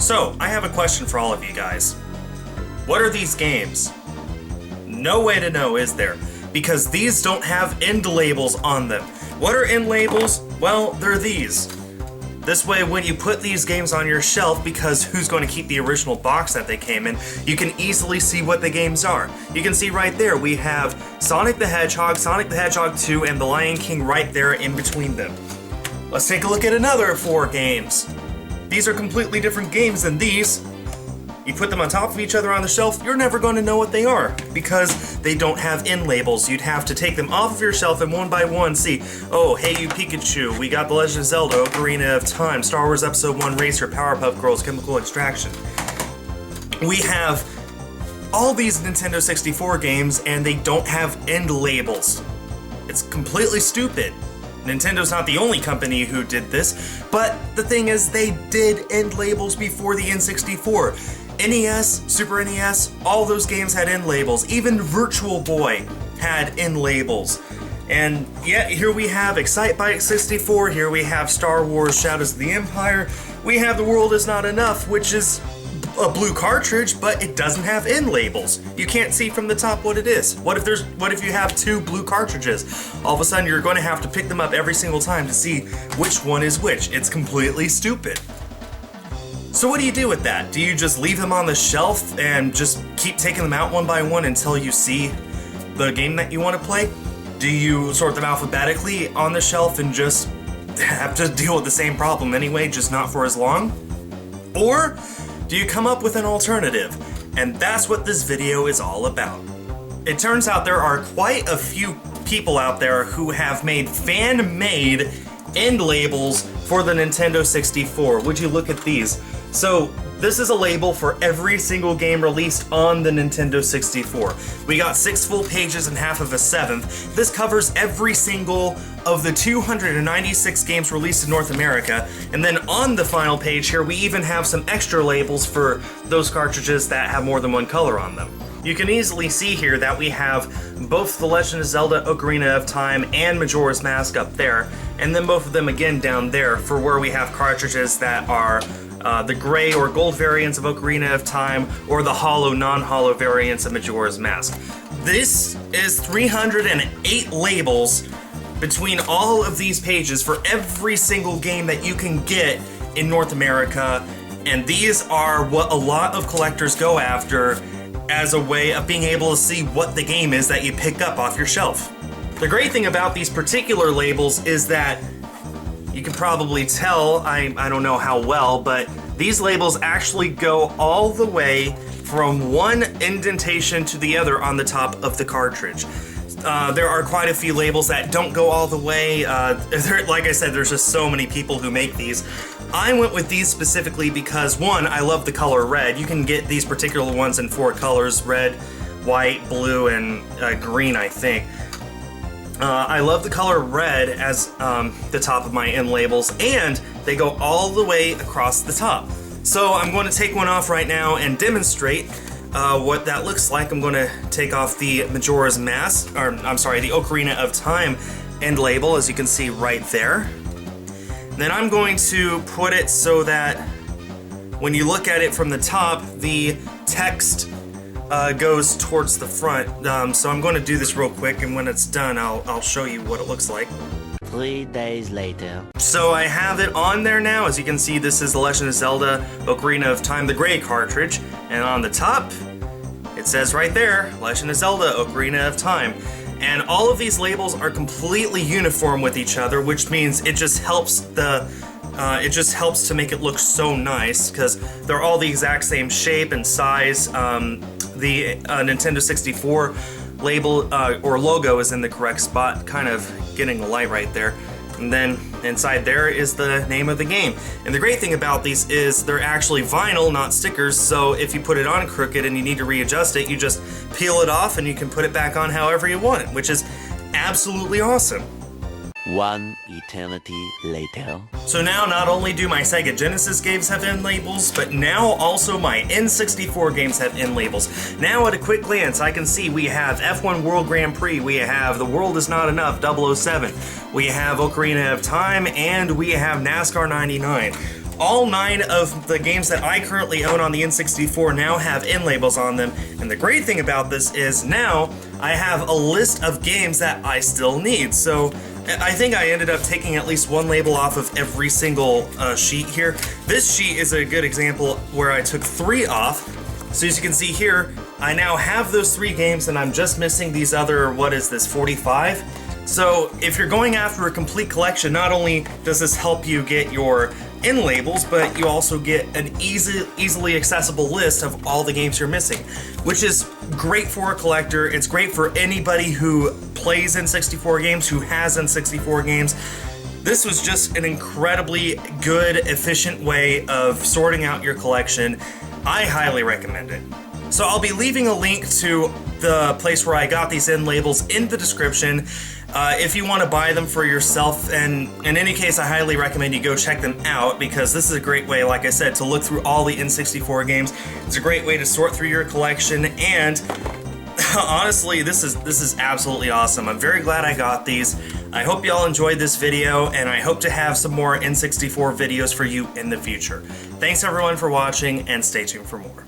So, I have a question for all of you guys. What are these games? No way to know, is there? Because these don't have end labels on them. What are end labels? Well, they're these. This way, when you put these games on your shelf, because who's going to keep the original box that they came in, you can easily see what the games are. You can see right there, we have Sonic the Hedgehog, Sonic the Hedgehog 2, and The Lion King right there in between them. Let's take a look at another 4 games. These are completely different games than these. You put them on top of each other on the shelf, you're never going to know what they are because they don't have end labels. You'd have to take them off of your shelf and one by one see, oh, Hey You Pikachu, we got The Legend of Zelda, Ocarina of Time, Star Wars Episode 1 Racer, Powerpuff Girls, Chemical Extraction. We have all these Nintendo 64 games and they don't have end labels. It's completely stupid. Nintendo's not the only company who did this, but the thing is they did end labels before the N64. NES, Super NES, all those games had end labels. Even Virtual Boy had end labels. And yet here we have Excitebike 64, here we have Star Wars Shadows of the Empire, we have The World Is Not Enough, which is a blue cartridge, but it doesn't have end labels. You can't see from the top what it is. What if you have 2 blue cartridges? All of a sudden you're going to have to pick them up every single time to see which one is which. It's completely stupid. So what do you do with that? Do you just leave them on the shelf and just keep taking them out one by one until you see the game that you want to play? Do you sort them alphabetically on the shelf and just have to deal with the same problem anyway, just not for as long? Or do you come up with an alternative? And that's what this video is all about. It turns out there are quite a few people out there who have made fan-made end labels for the Nintendo 64. Would you look at these? So this is a label for every single game released on the Nintendo 64. We got 6 full pages and half of a 7th. This covers every single of the 296 games released in North America. And then on the final page here, we even have some extra labels for those cartridges that have more than one color on them. You can easily see here that we have both The Legend of Zelda, Ocarina of Time, and Majora's Mask up there, and then both of them again down there for where we have cartridges that are the gray or gold variants of Ocarina of Time, or the hollow, non-hollow variants of Majora's Mask. This is 308 labels between all of these pages for every single game that you can get in North America, and these are what a lot of collectors go after as a way of being able to see what the game is that you pick up off your shelf. The great thing about these particular labels is that you can probably tell, I don't know how well, but these labels actually go all the way from one indentation to the other on the top of the cartridge. There are quite a few labels that don't go all the way. Like I said, there's just so many people who make these. I went with these specifically because, one, I love the color red. You can get these particular ones in 4 colors: red, white, blue, and green, I think. I love the color red as the top of my end labels, and they go all the way across the top. So I'm going to take one off right now and demonstrate what that looks like. I'm going to take off the Majora's Mask, or I'm sorry, the Ocarina of Time end label, as you can see right there. Then I'm going to put it so that when you look at it from the top, the text goes towards the front. So I'm going to do this real quick, and when it's done, I'll show you what it looks like. 3 days later. So I have it on there now. As you can see, this is The Legend of Zelda, Ocarina of Time, the gray cartridge. And on the top, it says right there, Legend of Zelda, Ocarina of Time. And all of these labels are completely uniform with each other, which means it just helps to make it look so nice, because they're all the exact same shape and size. The Nintendo 64 label or logo is in the correct spot, kind of getting the light right there. And then inside there is the name of the game. And the great thing about these is they're actually vinyl, not stickers, so if you put it on crooked and you need to readjust it, you just peel it off and you can put it back on however you want, which is absolutely awesome. 1 eternity later. So now not only do my Sega Genesis games have end labels, but now also my N64 games have end labels. Now at a quick glance I can see we have F1 World Grand Prix, we have The World Is Not Enough 007, we have Ocarina of Time, and we have NASCAR 99. All 9 of the games that I currently own on the N64 now have in labels on them, and the great thing about this is now I have a list of games that I still need. So I think I ended up taking at least one label off of every single sheet here. This sheet is a good example where I took 3 off. So as you can see here, I now have those 3 games and I'm just missing these other, what is this, 45? So if you're going after a complete collection, not only does this help you get your in labels, but you also get an easily accessible list of all the games you're missing, which is great for a collector. It's great for anybody who plays N64 games, who has N64 games. This was just an incredibly good, efficient way of sorting out your collection. I highly recommend it. So I'll be leaving a link to the place where I got these in labels in the description. If you want to buy them for yourself, and in any case, I highly recommend you go check them out, because this is a great way, like I said, to look through all the N64 games. It's a great way to sort through your collection, and honestly, this is absolutely awesome. I'm very glad I got these. I hope y'all enjoyed this video, and I hope to have some more N64 videos for you in the future. Thanks everyone for watching, and stay tuned for more.